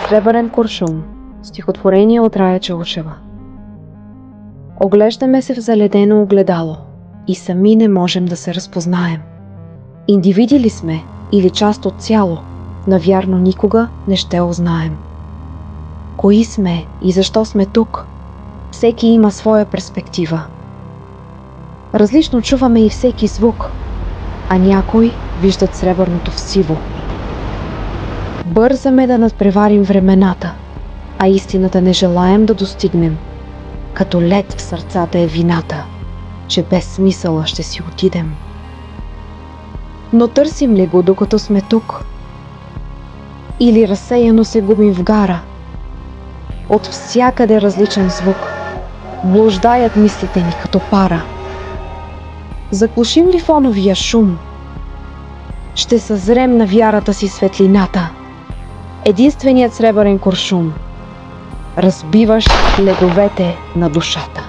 Сребърен куршум. Стихотворение от Рая Чаушева. Оглеждаме се в заледено огледало и сами не можем да се разпознаем. Индивиди ли сме или част от цяло, навярно никога не ще узнаем. Кои сме и защо сме тук? Всеки има своя перспектива. Различно чуваме и всеки звук, а някои виждат сребърното в сиво. Бързаме да надпреварим времената, а истината не желаем да достигнем. Като лед в сърцата е вината, че без смисъла ще си отидем. Но търсим ли го, докато сме тук? Или разсеяно се губим в гара? От всякъде различен звук блуждаят мислите ни като пара. Заглушим ли фоновия шум? Ще съзрем на вярата си светлината. Единственият сребърен куршум, разбиваш ледовете на душата.